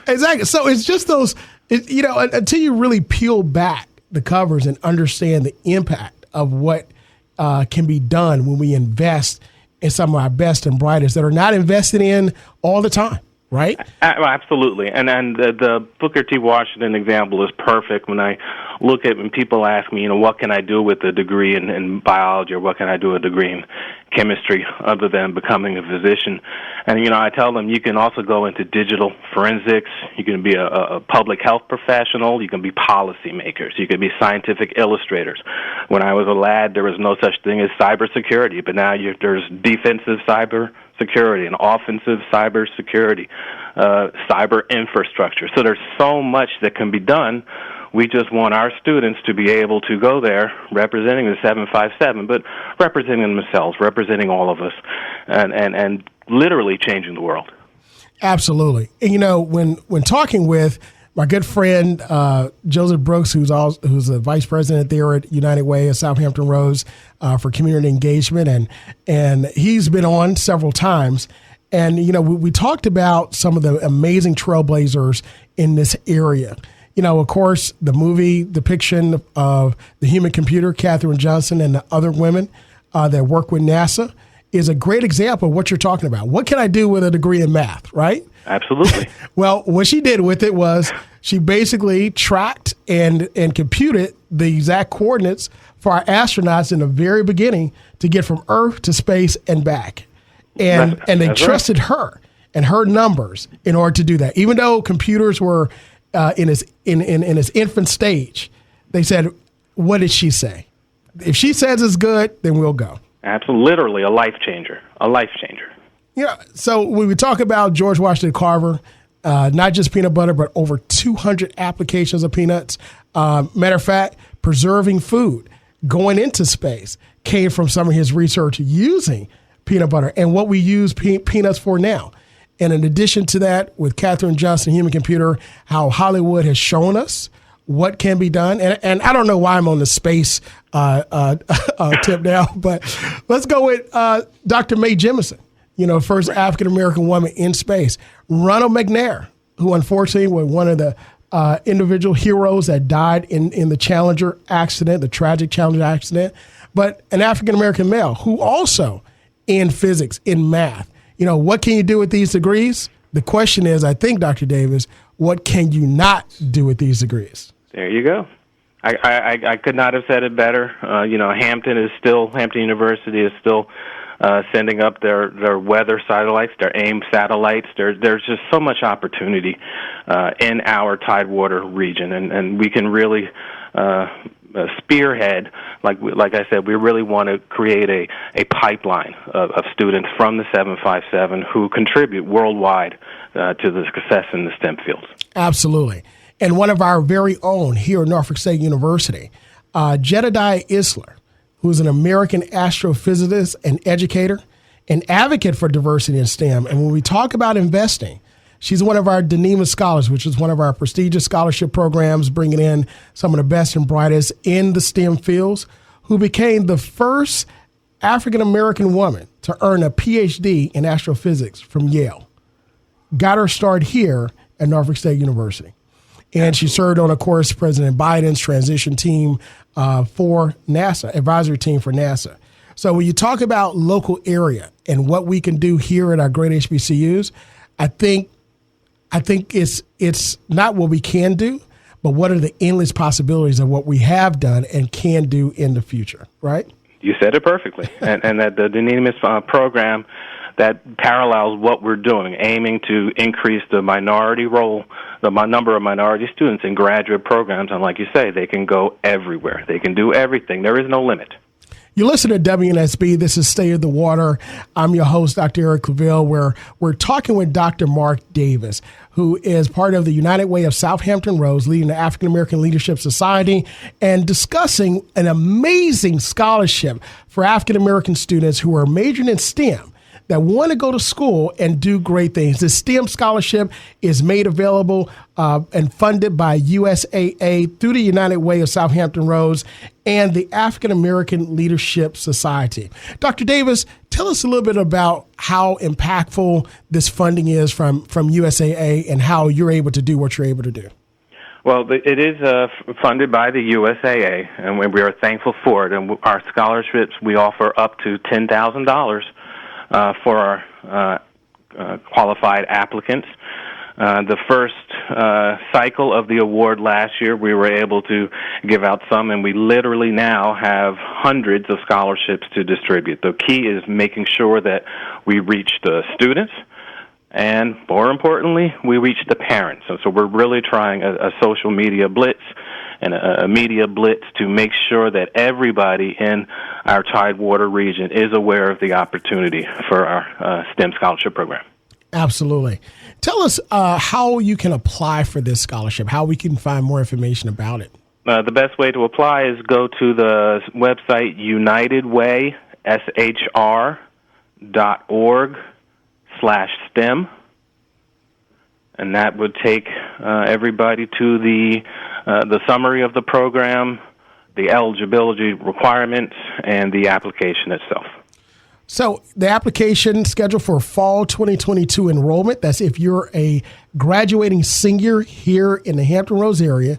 S1: Exactly. So it's just those, you know, until you really peel back the covers and understand the impact of what can be done when we invest in some of our best and brightest that are not invested in all the time. Right?
S6: Absolutely. And the Booker T. Washington example is perfect when I look at when people ask me, you know, what can I do with a degree in biology, or what can I do with a degree in chemistry other than becoming a physician? And, you know, I tell them you can also go into digital forensics. You can be a public health professional. You can be policymakers. You can be scientific illustrators. When I was a lad, there was no such thing as cybersecurity, but now there's defensive cyber security and offensive cyber security, cyber infrastructure. So there's so much that can be done. We just want our students to be able to go there representing the 757, but representing themselves, representing all of us, and literally changing the world.
S1: Absolutely. And, you know, when talking with my good friend Joseph Brooks, who's the vice president there at United Way of Southampton Roads for community engagement, and he's been on several times. And we talked about some of the amazing trailblazers in this area. Of course, the movie depiction of the human computer, Katherine Johnson, and the other women that work with NASA is a great example of what you're talking about. What can I do with a degree in math, right?
S6: Absolutely.
S1: Well, what she did with it was she basically tracked and computed the exact coordinates for our astronauts in the very beginning to get from Earth to space and back. And they trusted her and her numbers in order to do that. Even though computers were in its infant stage, they said, what did she say? If she says it's good, then we'll go.
S6: Absolutely. Literally a life changer. A life changer.
S1: So when we talk about George Washington Carver, not just peanut butter, but over 200 applications of peanuts. Matter of fact, preserving food going into space came from some of his research using peanut butter and what we use peanuts for now. And in addition to that, with Katherine Johnson, human computer, how Hollywood has shown us what can be done. And I don't know why I'm on the space tip now, but let's go with Dr. Mae Jemison, first African-American woman in space. Ronald McNair, who unfortunately was one of the individual heroes that died in the Challenger accident, the tragic Challenger accident, but an African-American male who also in physics, in math. What can you do with these degrees? The question is, I think, Dr. Davis, what can you not do with these degrees?
S6: There you go. I could not have said it better. Hampton University is still sending up their weather satellites, their AIM satellites. There's just so much opportunity in our Tidewater region, and we can really spearhead, like I said, we really want to create a pipeline of students from the 757 who contribute worldwide to the success in the STEM fields. Absolutely.
S1: And one of our very own here at Norfolk State University, Jedediah Isler, who is an American astrophysicist and educator, an advocate for diversity in STEM. And when we talk about investing, she's one of our Denema Scholars, which is one of our prestigious scholarship programs, bringing in some of the best and brightest in the STEM fields, who became the first African-American woman to earn a PhD in astrophysics from Yale. Got her start here at Norfolk State University. And she served on, of course, President Biden's transition team for NASA, advisory team for NASA. So when you talk about local area and what we can do here at our great HBCUs, I think it's not what we can do, but what are the endless possibilities of what we have done and can do in the future, right?
S6: You said it perfectly. and that the Denema program that parallels what we're doing, aiming to increase the minority role, the number of minority students in graduate programs. And like you say, they can go everywhere. They can do everything. There is no limit.
S1: You listen to WNSB. This is State of the Water. I'm your host, Dr. Eric Claville, where we're talking with Dr. Mark Davis, who is part of the United Way of Southampton Roads, leading the African American Leadership Society, and discussing an amazing scholarship for African American students who are majoring in STEM that want to go to school and do great things. The STEM scholarship is made available and funded by USAA through the United Way of Southampton Roads and the African American Leadership Society. Dr. Davis, tell us a little bit about how impactful this funding is from USAA and how you're able to do what you're able to do.
S6: Well, it is funded by the USAA, and we are thankful for it. And our scholarships, we offer up to $10,000 for our qualified applicants. The first cycle of the award last year, we were able to give out some, and we literally now have hundreds of scholarships to distribute. The key is making sure that we reach the students, and more importantly, we reach the parents. So we're really trying a social media blitz and a media blitz to make sure that everybody in our Tidewater region is aware of the opportunity for our STEM scholarship program.
S1: Absolutely. Tell us how you can apply for this scholarship, how we can find more information about it.
S6: The best way to apply is go to the website unitedwayshr.org/STEM, and that would take everybody to the summary of the program, the eligibility requirements, and the application itself.
S1: So the application scheduled for fall 2022 enrollment, that's if you're a graduating senior here in the Hampton Roads area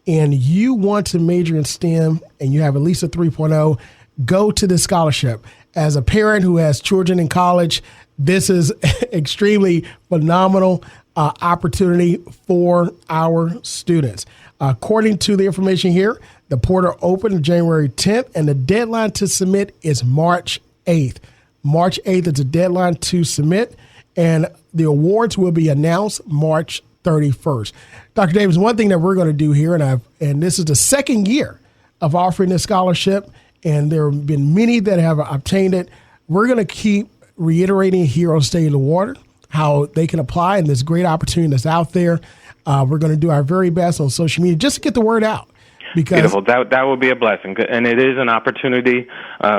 S1: and you want to major in STEM and you have at least a 3.0, go to the scholarship. As a parent who has children in college, this is extremely phenomenal opportunity for our students. According to the information here, the portal opened January 10th and the deadline to submit is March 8th. March 8th is the deadline to submit, and the awards will be announced March 31st. Dr. Davis, one thing that we're going to do here, and this is the second year of offering this scholarship, and there have been many that have obtained it. We're going to keep reiterating here on Stay in the Water how they can apply, and this great opportunity that's out there. We're going to do our very best on social media just to get the word out. Because
S6: beautiful. That would be a blessing, and it is an opportunity.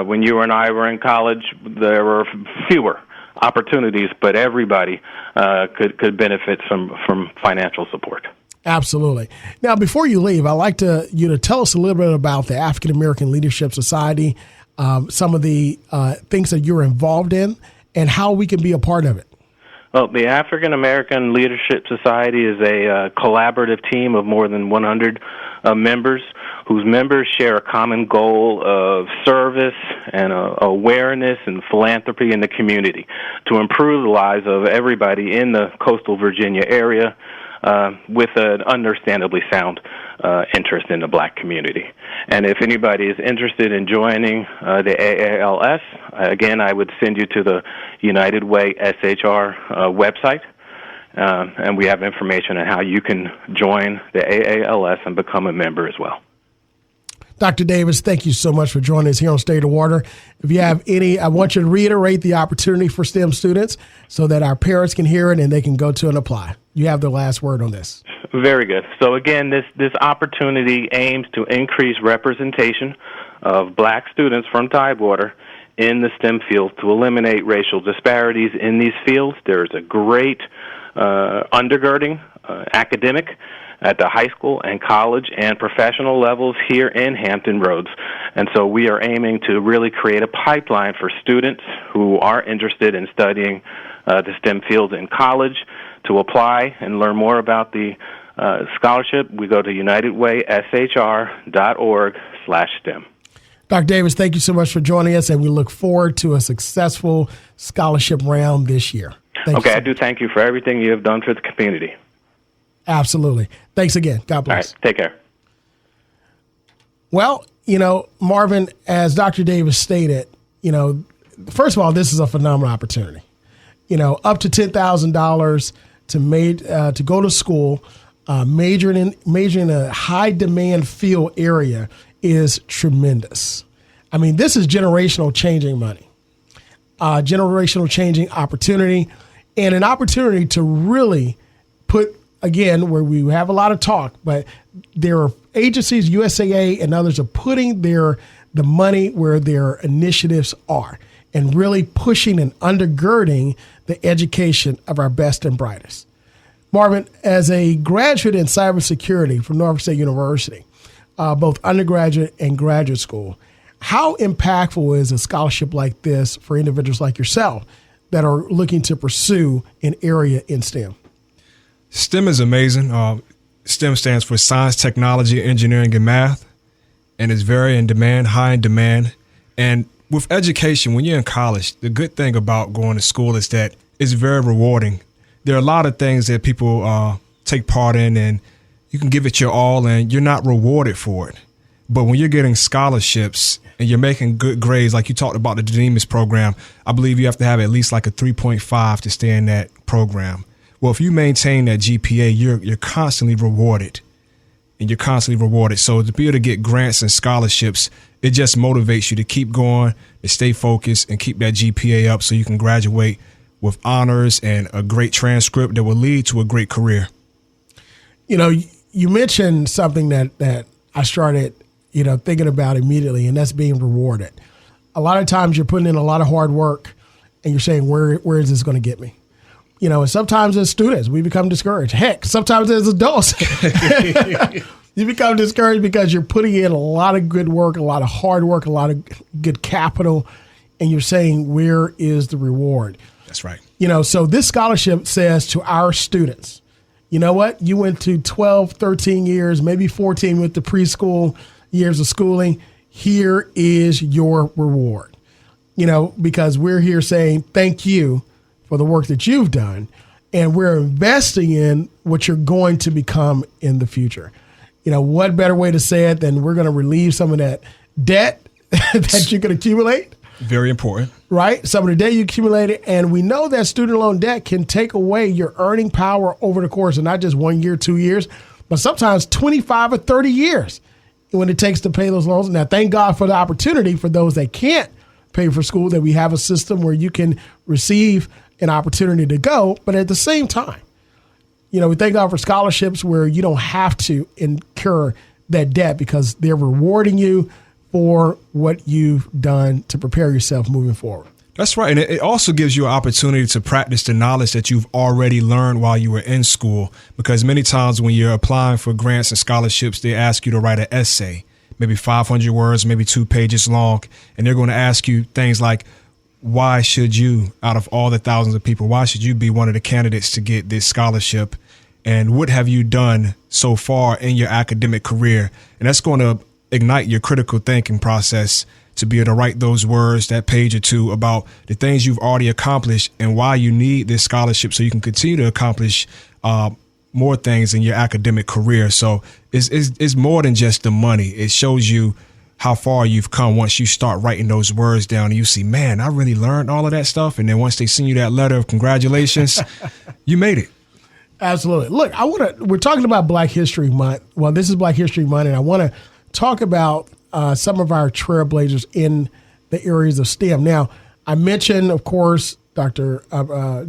S6: When you and I were in college, there were fewer opportunities, but everybody could benefit from financial support.
S1: Absolutely. Now, before you leave, I'd like you to tell us a little bit about the African American Leadership Society, some of the things that you're involved in, and how we can be a part of it.
S6: Well, the African American Leadership Society is a collaborative team of more than 100 members whose members share a common goal of service and awareness and philanthropy in the community to improve the lives of everybody in the coastal Virginia area with an understandably sound interest in the black community. And if anybody is interested in joining the AALS, again, I would send you to the United Way SHR website, and we have information on how you can join the AALS and become a member as well.
S1: Dr. Davis, thank you so much for joining us here on State of Water. If you have any, I want you to reiterate the opportunity for STEM students so that our parents can hear it and they can go to and apply. You have the last word on this.
S6: Very good. So again, this opportunity aims to increase representation of black students from Tidewater in the STEM fields to eliminate racial disparities in these fields. There's a great undergirding academic at the high school and college and professional levels here in Hampton Roads. And so we are aiming to really create a pipeline for students who are interested in studying the STEM fields in college to apply and learn more about the scholarship. We go to unitedwayshr.org/STEM.
S1: Dr. Davis, thank you so much for joining us, and we look forward to a successful scholarship round this year.
S6: Okay, I do thank you for everything you have done for the community.
S1: Absolutely. Thanks again. God bless.
S6: All right, take care.
S1: Well, Marvin, as Dr. Davis stated, first of all, this is a phenomenal opportunity. Up to $10,000 to go to school, majoring in a high demand field area is tremendous. I mean, this is generational changing money, generational changing opportunity, and an opportunity to really put, again, where we have a lot of talk, but there are agencies, USAA and others, are putting the money where their initiatives are and really pushing and undergirding the education of our best and brightest. Marvin, as a graduate in cybersecurity from Norfolk State University, both undergraduate and graduate school, how impactful is a scholarship like this for individuals like yourself that are looking to pursue an area in STEM?
S2: STEM is amazing. STEM stands for science, technology, engineering, and math, and it's very in demand, high in demand. And with education, when you're in college, the good thing about going to school is that it's very rewarding. There are a lot of things that people take part in, and you can give it your all, and you're not rewarded for it. But when you're getting scholarships and you're making good grades, like you talked about the Denemis program, I believe you have to have at least like a 3.5 to stay in that program. Well, if you maintain that GPA, you're constantly rewarded, and you're constantly rewarded. So to be able to get grants and scholarships, it just motivates you to keep going, to stay focused, and keep that GPA up so you can graduate with honors and a great transcript that will lead to a great career. You mentioned something that I started, thinking about immediately, and that's being rewarded. A lot of times you're putting in a lot of hard work, and you're saying, where is this going to get me?
S1: And sometimes as students, we become discouraged. Heck, sometimes as adults, you become discouraged because you're putting in a lot of good work, a lot of hard work, a lot of good capital, and you're saying, where is the reward?
S2: That's right.
S1: So this scholarship says to our students, you know what? You went to 12, 13 years, maybe 14 with the preschool years of schooling. Here is your reward. Because we're here saying thank you for the work that you've done, and we're investing in what you're going to become in the future. What better way to say it than we're going to relieve some of that debt that you can accumulate?
S2: Very important.
S1: Right? Some of the debt you accumulated, and we know that student loan debt can take away your earning power over the course of not just 1 year, 2 years, but sometimes 25 or 30 years when it takes to pay those loans. Now, thank God for the opportunity for those that can't pay for school, that we have a system where you can receive an opportunity to go. But at the same time, we thank God for scholarships where you don't have to incur that debt because they're rewarding you for what you've done to prepare yourself moving forward.
S2: That's right. And it also gives you an opportunity to practice the knowledge that you've already learned while you were in school. Because many times when you're applying for grants and scholarships, they ask you to write an essay, maybe 500 words, maybe 2 pages long. And they're going to ask you things like, why should you, out of all the thousands of people, why should you be one of the candidates to get this scholarship? And what have you done so far in your academic career? And that's going to ignite your critical thinking process to be able to write those words, that page or two, about the things you've already accomplished and why you need this scholarship so you can continue to accomplish more things in your academic career. So it's more than just the money. It shows you how far you've come once you start writing those words down and you see, man, I really learned all of that stuff. And then once they send you that letter of congratulations, you made it.
S1: Absolutely. Look, we're talking about Black History Month. Well, this is Black History Month, and I want to talk about some of our trailblazers in the areas of STEM. Now, I mentioned, of course, Dr.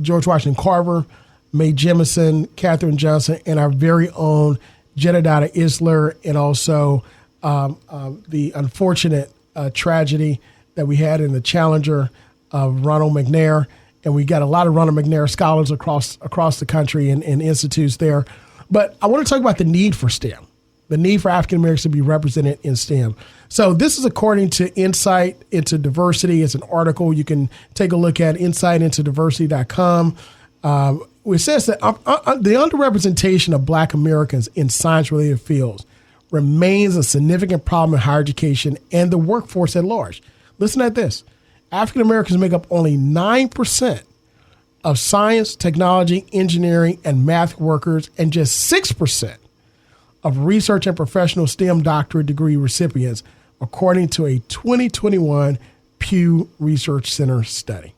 S1: George Washington Carver, Mae Jemison, Katherine Johnson, and our very own Jedediah Isler, and also the unfortunate tragedy that we had in the Challenger of Ronald McNair. And we got a lot of Ronald McNair scholars across the country and institutes there. But I want to talk about the need for STEM, the need for African Americans to be represented in STEM. So this is according to Insight into Diversity. It's an article you can take a look at, insightintodiversity.com. It says that the underrepresentation of Black Americans in science-related fields remains a significant problem in higher education and the workforce at large. Listen at this. African Americans make up only 9% of science, technology, engineering, and math workers, and just 6% of research and professional STEM doctorate degree recipients, according to a 2021 Pew Research Center study.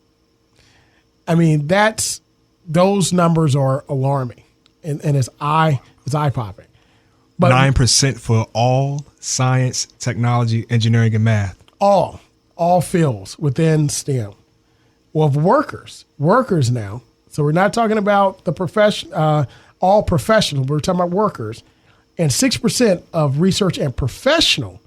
S1: I mean, those numbers are alarming, and it's eye-popping. But
S2: 9% for all science, technology, engineering, and math.
S1: All fields within STEM. Well, workers now. So we're not talking about the all professionals. We're talking about workers. And 6% of research and professional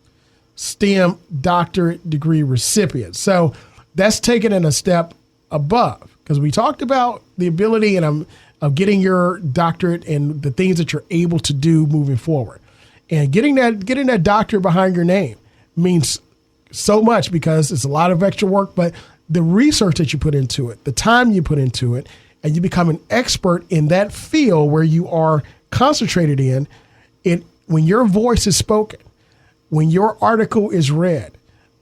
S1: STEM doctorate degree recipients. So that's taken it a step above, because we talked about the ability of getting your doctorate and the things that you're able to do moving forward. And getting that doctorate behind your name means so much, because it's a lot of extra work, but the research that you put into it, the time you put into it, and you become an expert in that field where you are concentrated in it. When your voice is spoken, when your article is read,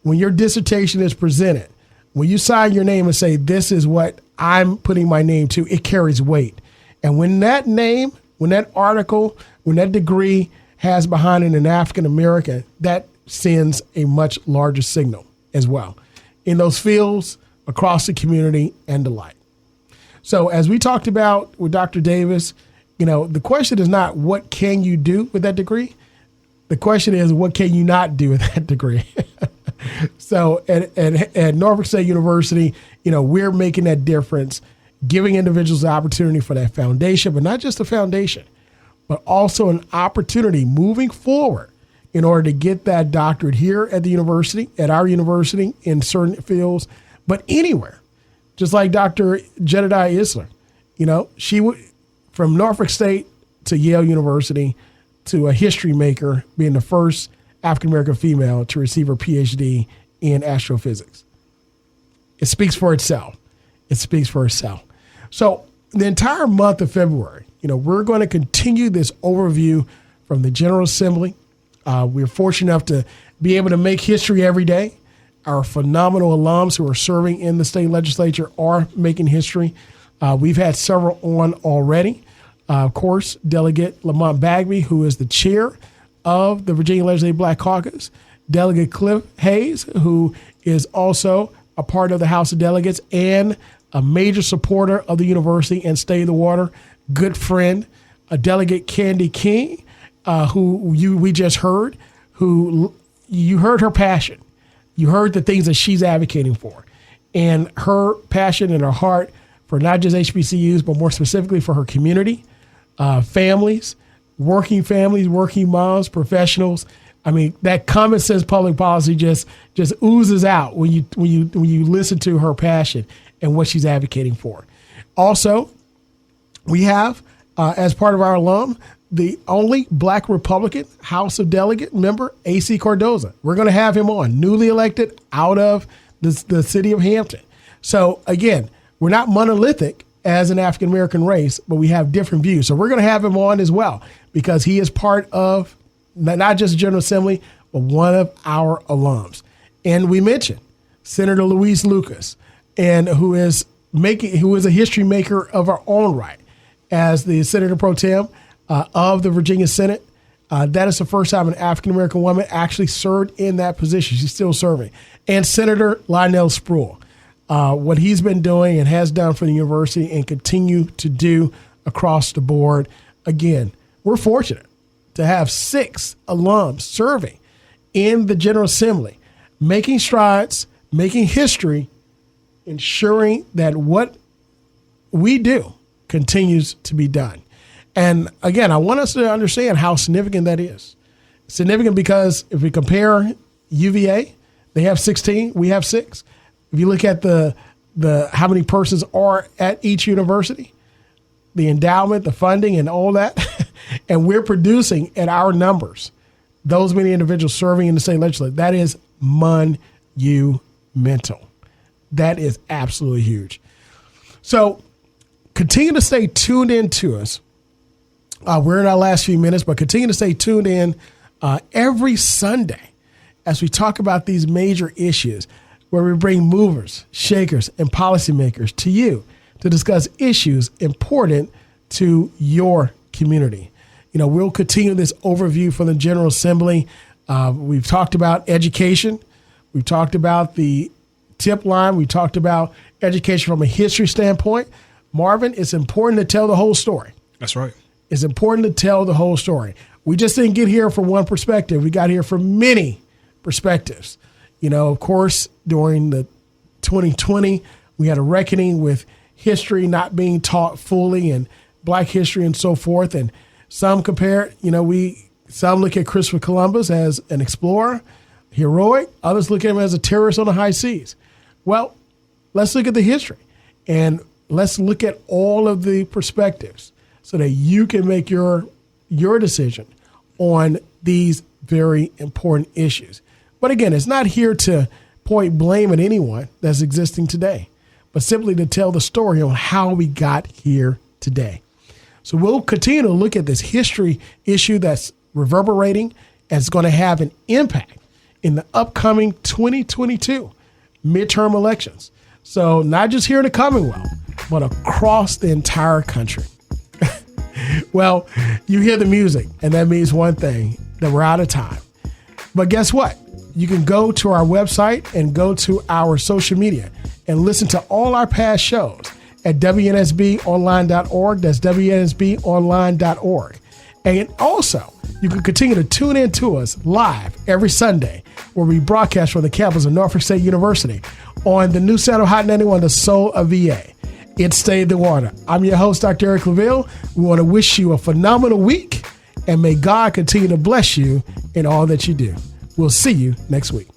S1: when your dissertation is presented, when you sign your name and say, this is what I'm putting my name to, it carries weight. And when that name, when that article, when that degree has behind it an African American, that sends a much larger signal as well in those fields, across the community, and the like. So as we talked about with Dr. Davis, the question is not what can you do with that degree? The question is, what can you not do with that degree? So at Norfolk State University, we're making that difference, giving individuals the opportunity for that foundation, but not just a foundation, but also an opportunity moving forward in order to get that doctorate here at the university, at our university, in certain fields, but anywhere. Just like Dr. Jedediah Isler, She would, from Norfolk State to Yale University, to a history maker, being the first African-American female to receive her PhD in astrophysics. It speaks for itself. It speaks for itself. So the entire month of February, we're going to continue this overview from the General Assembly. We're fortunate enough to be able to make history every day. Our phenomenal alums who are serving in the state legislature are making history. We've had several on already. Of course, Delegate Lamont Bagby, who is the chair of the Virginia Legislative Black Caucus. Delegate Cliff Hayes, who is also a part of the House of Delegates and a major supporter of the university and Stay the Water, good friend. Delegate Candi King, who we just heard, who you heard her passion. You heard the things that she's advocating for, and her passion and her heart for not just HBCUs, but more specifically for her community, families, working moms, professionals. I mean, that common sense public policy just oozes out when you listen to her passion and what she's advocating for. Also, we have, as part of our alum, the only Black Republican House of Delegate member, A.C. Cardoza. We're going to have him on, newly elected out of the city of Hampton. So again, we're not monolithic as an African-American race, but we have different views. So we're going to have him on as well because he is part of not just the General Assembly, but one of our alums. And we mentioned Senator Louise Lucas, and who is a history maker of our own right as the Senator Pro Tem of the Virginia Senate. That is the first time an African-American woman actually served in that position. She's still serving. And Senator Lionel Spruill, what he's been doing and has done for the university and continue to do across the board. Again, we're fortunate to have 6 alums serving in the General Assembly, making strides, making history, ensuring that what we do continues to be done. And again, I want us to understand how significant that is. Significant because if we compare UVA, they have 16, we have 6. If you look at the how many persons are at each university, the endowment, the funding, and all that, and we're producing at our numbers those many individuals serving in the state legislature, that is monumental. That is absolutely huge. So continue to stay tuned in to us. We're in our last few minutes, but continue to stay tuned in every Sunday as we talk about these major issues where we bring movers, shakers, and policymakers to you to discuss issues important to your community. We'll continue this overview from the General Assembly. We've talked about education. We've talked about the tip line. We talked about education from a history standpoint. Marvin, it's important to tell the whole story.
S2: That's right.
S1: It's important to tell the whole story. We just didn't get here from one perspective. We got here from many perspectives. Of course, during the 2020, we had a reckoning with history not being taught fully and Black history and so forth. And some compare, some look at Christopher Columbus as an explorer, heroic. Others look at him as a terrorist on the high seas. Well, let's look at the history and let's look at all of the perspectives so that you can make your decision on these very important issues. But again, it's not here to point blame at anyone that's existing today, but simply to tell the story on how we got here today. So we'll continue to look at this history issue that's reverberating and it's going to have an impact in the upcoming 2022 midterm elections. So not just here in the Commonwealth, but across the entire country. Well, you hear the music, and that means one thing, that we're out of time. But guess what? You can go to our website and go to our social media and listen to all our past shows at wnsbonline.org. That's wnsbonline.org. And also, you can continue to tune in to us live every Sunday where we broadcast from the campus of Norfolk State University on the new sound of Hot 91, the soul of VA. It Stayed the Water. I'm your host, Dr. Eric Claville. We want to wish you a phenomenal week, and may God continue to bless you in all that you do. We'll see you next week.